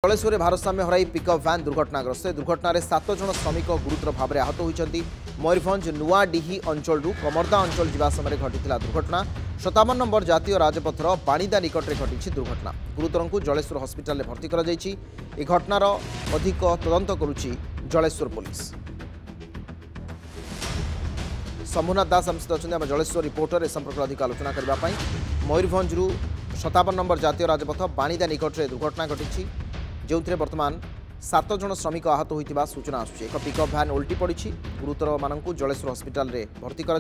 जलेश्वर भारसाम्य हराई पिकअप भैन दुर्घटनाग्रस्त दुर्घटन 7 जन श्रमिक गुरुतर भाव में आहत होती मयूरभंज नुआडीही अंचल कमरदा अंचल जावा समय घटी दुर्घटना 57 नंबर जातीय राजपथर बाणीदा निकट में घटी दुर्घटना गुरुतर को जलेश्वर हस्पिटाल भर्ती कर घटनार अधिक तदंत करुच्ची जलेश्वर पुलिस। शंभुनाथ दास आम सहित अच्छा जलेश्वर रिपोर्टर ए संपर्क अधिक आलोचना करने मयूरभंज 57 नंबर जातीय राजपथ बाणीदा निकट में दुर्घटना घटी जो बर्तमान 7 जन श्रमिक आहत होता सूचना आसुची। एक पिकअप भैन उल्टी पड़ी गुरुतर मानू जलेश्वर हस्पिटाल भर्ती कर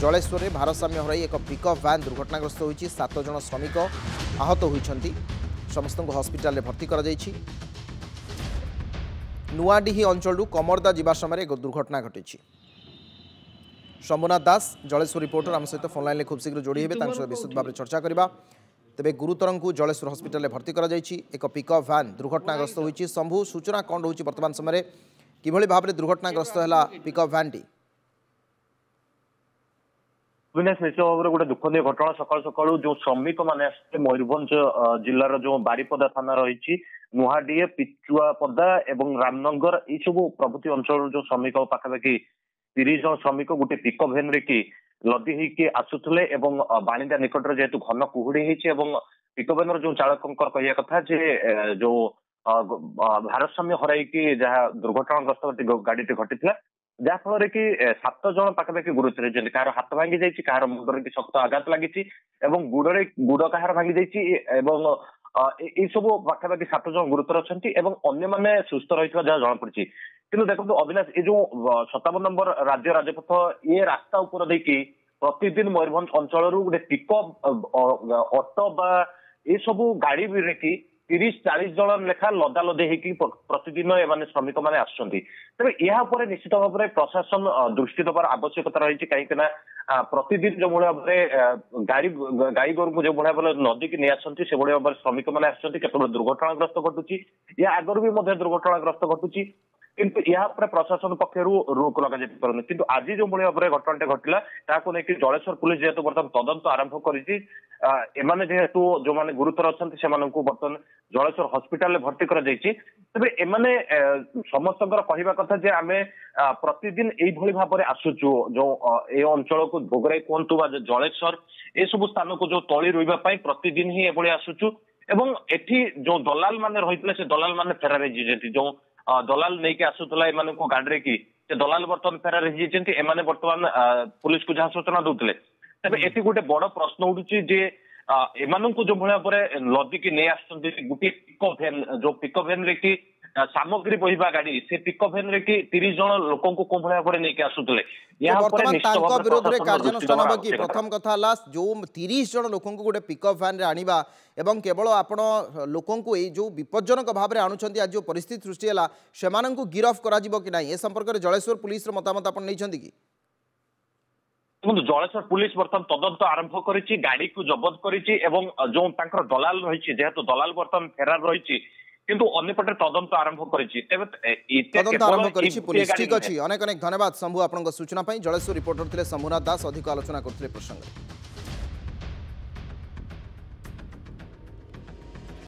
जलेश्वर भारसाम्य हराई एक पिकअप भैन दुर्घटनाग्रस्त होती 7 जन श्रमिक आहत होती समस्त हस्पिटाल भर्ती कर नुआडीही अंचल कमरदा जावा समय एक दुर्घटना घटी। शंभुनाथ दास जलेश्वर रिपोर्टर आम सहित फोन लाइन खूब शीघ्र जोड़ी हे विस्तृत भाव में चर्चा करवा। तेबे गुरुतर को जलेश्वर हस्पिटाल भर्ती कर एक पिकअप भैन दुर्घटनाग्रस्त होती शंभु सूचना कौन रोचे वर्तमान समय किभली भाव में दुर्घटनाग्रस्त है पिकअप भैन टी? अविनाश निश्चित भाव में गोटे दुखद घटना सकाल सकाल जो श्रमिक मैंने मयूरभंज जिलार जो बारिपदा थाना रही नुहाडीह पिचुआपदा एवं रामनगर ये सब प्रभृति अंचल जो श्रमिक पाखापाखि 30 जन श्रमिक गोटे पिकअप भैन रे कि लदी होकर आसुले बाणीदा निकट जेहेतु घन कुहुड़ी पिकअप भैन जो चालक कह कथा जो भारसाम्य हराई जहाँ दुर्घटनाग्रस्त गाड़ी घटी जहाँफल कि 7 जन पाखापाखि गुरुतर कहार हाथ भांगी जाइए कहार मुंडर शक्त आघात लगी गुड़े गुड़ कहार भांगी जाइए सब पाखापाखि 7 जन गुरुतर अच्छा अन्य मैंने सुस्थ रही जहाँ जमापड़ी किंतु देखो अविनाश ये जो 57 नंबर राज्य राजपथ ये रास्ता उपर देखी प्रतिदिन मयूरभंज अंचल गोटे पिकअप ऑटो बा ये सब गाड़ी भी 30-40 जन लेखा लदा लदी होगी प्रतिदिन एम श्रमिक मैंने आसुँच तेज यहाँ निश्चित भाव में प्रशासन दृष्टि देवार आवश्यकता रही कहीं प्रतिदिन जो भाव में गाई गोरु जो भाव में नदी की नहीं आसती से भाव में श्रमिक मैंने आसते दुर्घटनाग्रस्त घटुची या आगु भी दुर्घटनाग्रस्त घटुची किंतु यहाँ प्रशासन पक्षर रोक लग पारे कि आज जो भाव में घटना घटला लेकिन जलेश्वर पुलिस जेहेतु बर्तमान तदंत आरंभ करने जेहेतु जो मैंने गुरुतर अच्छा से बर्तमान जलेश्वर हस्पिटाल भर्ती कर तेज एमाने समस्त कहवा कथा आम प्रतिदिन यही भाव में आसुचु जो ये अंचल को भोगराई कहतु जलेश्वर ये सब स्थान को जो तली रोईवाई प्रतिदिन ही ये आसुचु एवं एठी जो दलाल माने रही से दलाल माने फेरार जो दलाल नहीं के आसुला एम गाड़ी की दलाल बर्तमान फेरार एमाने बर्तमान पुलिस को जहाँ सूचना दूसरे तेज ये गोटे बड़ प्रश्न उठुची जे एमान को जो भाव में लदी की नहीं आसुँच गोटे पिकअप भैन जो पिकअप भैन रे की सामग्री बहिबा गाड़ी से पिकअप भैन रे कि 30 जन लोक को भाव में नहीं आसुले प्रथम कथा जो 30 जन लोक गोटे पिकअप भैन रे आनिबा एवं केवल आपण लोक जो विपज्जनक भाव में आणुछंती आज जो परिस्थिति सृष्टि है सेमान को गिरफ करा जिवो कि नहीं ए संपर्क में जलेश्वर पुलिस मतामत आपण नहीं कि जलेश्वर पुलिस बर्तमान तदंत आरंभ करी गाड़ी को जबत करी जो दलाल रही जेहेतु दलाल बर्तमान फेरार रही किंतु अन्यपटे तदंत आरंभ पुलिस। ठीक अच्छे अनेक अनेक धन्यवाद शंभु आपन सूचना जलेश्वर रिपोर्टर थे शंभुनाथ दास अधिक आलोचना करते प्रसंग।